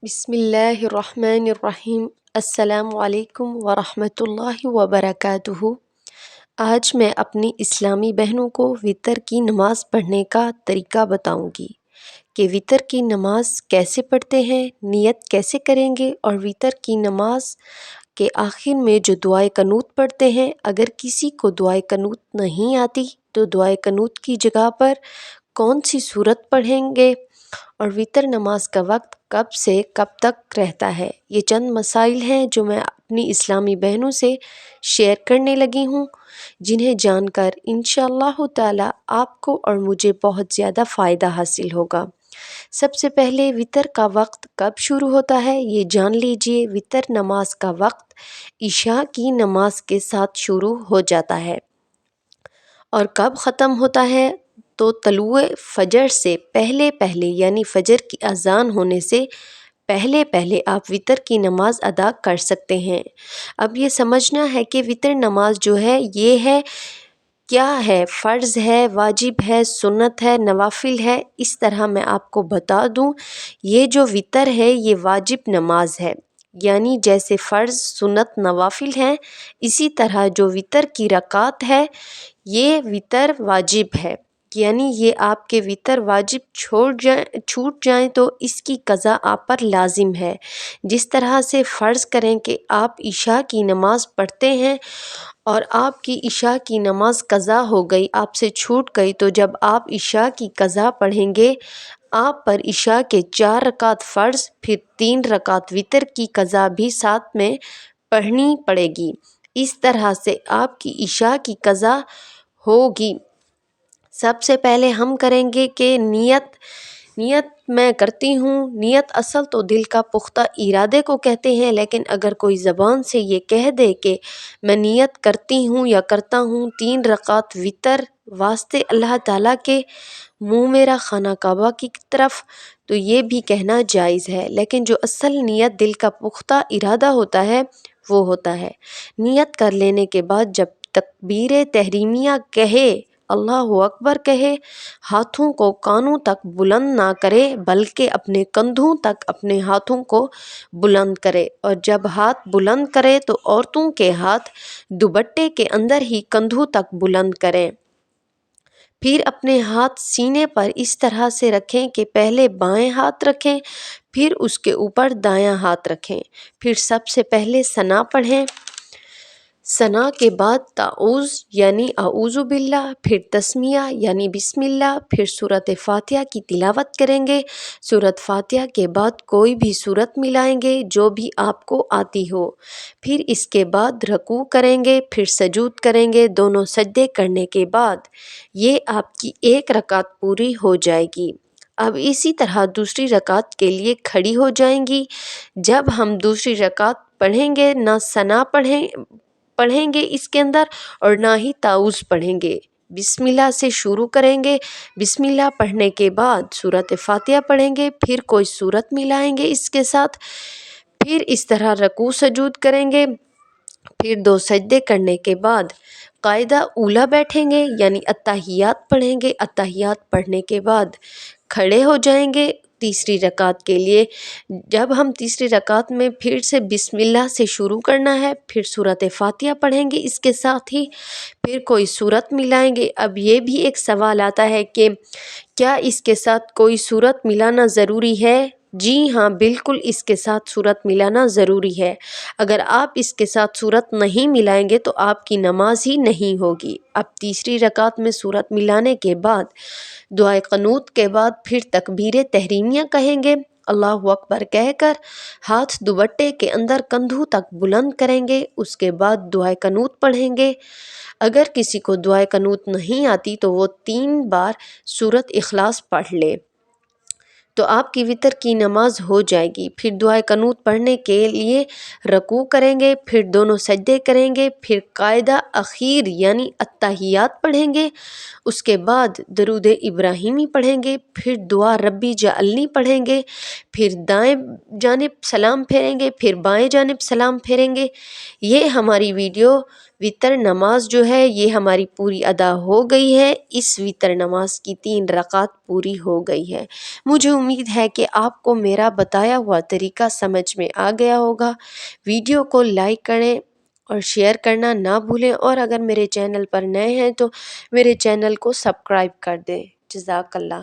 بسم اللہ الرحمن الرحیم۔ السلام علیکم ورحمۃ اللہ وبرکاتہ۔ آج میں اپنی اسلامی بہنوں کو وتر کی نماز پڑھنے کا طریقہ بتاؤں گی کہ وتر کی نماز کیسے پڑھتے ہیں، نیت کیسے کریں گے، اور وتر کی نماز کے آخر میں جو دعائے قنوت پڑھتے ہیں، اگر کسی کو دعائے قنوت نہیں آتی تو دعائے قنوت کی جگہ پر کون سی صورت پڑھیں گے، اور وتر نماز کا وقت کب سے کب تک رہتا ہے۔ یہ چند مسائل ہیں جو میں اپنی اسلامی بہنوں سے شیئر کرنے لگی ہوں، جنہیں جان کر انشاءاللہ تعالی آپ کو اور مجھے بہت زیادہ فائدہ حاصل ہوگا۔ سب سے پہلے وتر کا وقت کب شروع ہوتا ہے یہ جان لیجئے۔ وتر نماز کا وقت عشاء کی نماز کے ساتھ شروع ہو جاتا ہے اور کب ختم ہوتا ہے تو طلوع فجر سے پہلے یعنی فجر کی اذان ہونے سے پہلے آپ وتر کی نماز ادا کر سکتے ہیں۔ اب یہ سمجھنا ہے کہ وتر نماز جو ہے یہ ہے کیا ہے، فرض ہے، واجب ہے، سنت ہے، نوافل ہے۔ اس طرح میں آپ کو بتا دوں، یہ جو وتر ہے یہ واجب نماز ہے، یعنی جیسے فرض، سنت، نوافل ہیں، اسی طرح جو وتر کی رکعت ہے یہ وتر واجب ہے، یعنی یہ آپ کے وتر واجب چھوٹ جائیں تو اس کی قضا آپ پر لازم ہے۔ جس طرح سے فرض کریں کہ آپ عشاء کی نماز پڑھتے ہیں اور آپ کی عشاء کی نماز قضا ہو گئی، آپ سے چھوٹ گئی، تو جب آپ عشاء کی قضا پڑھیں گے آپ پر عشاء کے 4 رکعت فرض پھر 3 رکعت وتر کی قضا بھی ساتھ میں پڑھنی پڑے گی۔ اس طرح سے آپ کی عشاء کی قضا ہوگی۔ سب سے پہلے ہم کریں گے کہ نیت میں کرتی ہوں۔ نیت اصل تو دل کا پختہ ارادے کو کہتے ہیں، لیکن اگر کوئی زبان سے یہ کہہ دے کہ میں نیت کرتی ہوں یا کرتا ہوں 3 رکعت وتر واسطے اللہ تعالیٰ کے، منہ میرا خانہ کعبہ کی طرف، تو یہ بھی کہنا جائز ہے، لیکن جو اصل نیت دل کا پختہ ارادہ ہوتا ہے وہ ہوتا ہے۔ نیت کر لینے کے بعد جب تکبیر تحریمیہ کہے، اللہ اکبر کہے، ہاتھوں کو کانوں تک بلند نہ کرے بلکہ اپنے کندھوں تک اپنے ہاتھوں کو بلند کرے، اور جب ہاتھ بلند کرے تو عورتوں کے ہاتھ دوپٹے کے اندر ہی کندھوں تک بلند کریں۔ پھر اپنے ہاتھ سینے پر اس طرح سے رکھیں کہ پہلے بائیں ہاتھ رکھیں، پھر اس کے اوپر دایاں ہاتھ رکھیں۔ پھر سب سے پہلے ثنا پڑھیں، ثنا کے بعد تعوذ یعنی اعوذ باللہ، پھر تسمیہ یعنی بسم اللہ، پھر سورۃ فاتحہ کی تلاوت کریں گے۔ سورۃ فاتحہ کے بعد کوئی بھی سورت ملائیں گے جو بھی آپ کو آتی ہو، پھر اس کے بعد رکوع کریں گے، پھر سجود کریں گے۔ دونوں سجدے کرنے کے بعد یہ آپ کی 1 رکعت پوری ہو جائے گی۔ اب اسی طرح دوسری رکعت کے لیے کھڑی ہو جائیں گی۔ جب ہم دوسری رکعت پڑھیں گے نہ ثنا پڑھیں گے اس کے اندر اور نہ ہی تعوذ پڑھیں گے، بسم اللہ سے شروع کریں گے۔ بسم اللہ پڑھنے کے بعد سورۃ فاتحہ پڑھیں گے، پھر کوئی سورت ملائیں گے اس کے ساتھ، پھر اس طرح رکوع سجود کریں گے، پھر 2 سجدے کرنے کے بعد قاعدہ اولیٰ بیٹھیں گے یعنی اتحیات پڑھیں گے۔ اتحیات پڑھنے کے بعد کھڑے ہو جائیں گے تیسری رکعت کے لیے۔ جب ہم تیسری رکعت میں پھر سے بسم اللہ سے شروع کرنا ہے، پھر سورۃ فاتحہ پڑھیں گے اس کے ساتھ ہی، پھر کوئی سورت ملائیں گے۔ اب یہ بھی ایک سوال آتا ہے کہ کیا اس کے ساتھ کوئی سورت ملانا ضروری ہے؟ جی ہاں، بالکل اس کے ساتھ سورت ملانا ضروری ہے۔ اگر آپ اس کے ساتھ سورت نہیں ملائیں گے تو آپ کی نماز ہی نہیں ہوگی۔ اب تیسری رکعت میں سورت ملانے کے بعد دعائے قنوت کے بعد پھر تکبیر تحریمیہ کہیں گے، اللہ اکبر کہہ کر ہاتھ دوپٹے کے اندر کندھوں تک بلند کریں گے۔ اس کے بعد دعائے قنوت پڑھیں گے۔ اگر کسی کو دعائے قنوت نہیں آتی تو وہ 3 بار سورۃ اخلاص پڑھ لے تو آپ کی وتر کی نماز ہو جائے گی۔ پھر دعائے قنوت پڑھنے کے لیے رکوع کریں گے، پھر دونوں سجدے کریں گے، پھر قاعدہ اخیر یعنی اتحیات پڑھیں گے، اس کے بعد درود ابراہیمی پڑھیں گے، پھر دعا ربی جعلنی پڑھیں گے، پھر دائیں جانب سلام پھیریں گے، پھر بائیں جانب سلام پھیریں گے۔ یہ ہماری ویڈیو وتر نماز جو ہے یہ ہماری پوری ادا ہو گئی ہے۔ اس وتر نماز کی 3 رکعت پوری ہو گئی ہے۔ مجھے امید ہے کہ آپ کو میرا بتایا ہوا طریقہ سمجھ میں آ گیا ہوگا۔ ویڈیو کو لائک کریں اور شیئر کرنا نہ بھولیں، اور اگر میرے چینل پر نئے ہیں تو میرے چینل کو سبسکرائب کر دیں۔ جزاک اللہ۔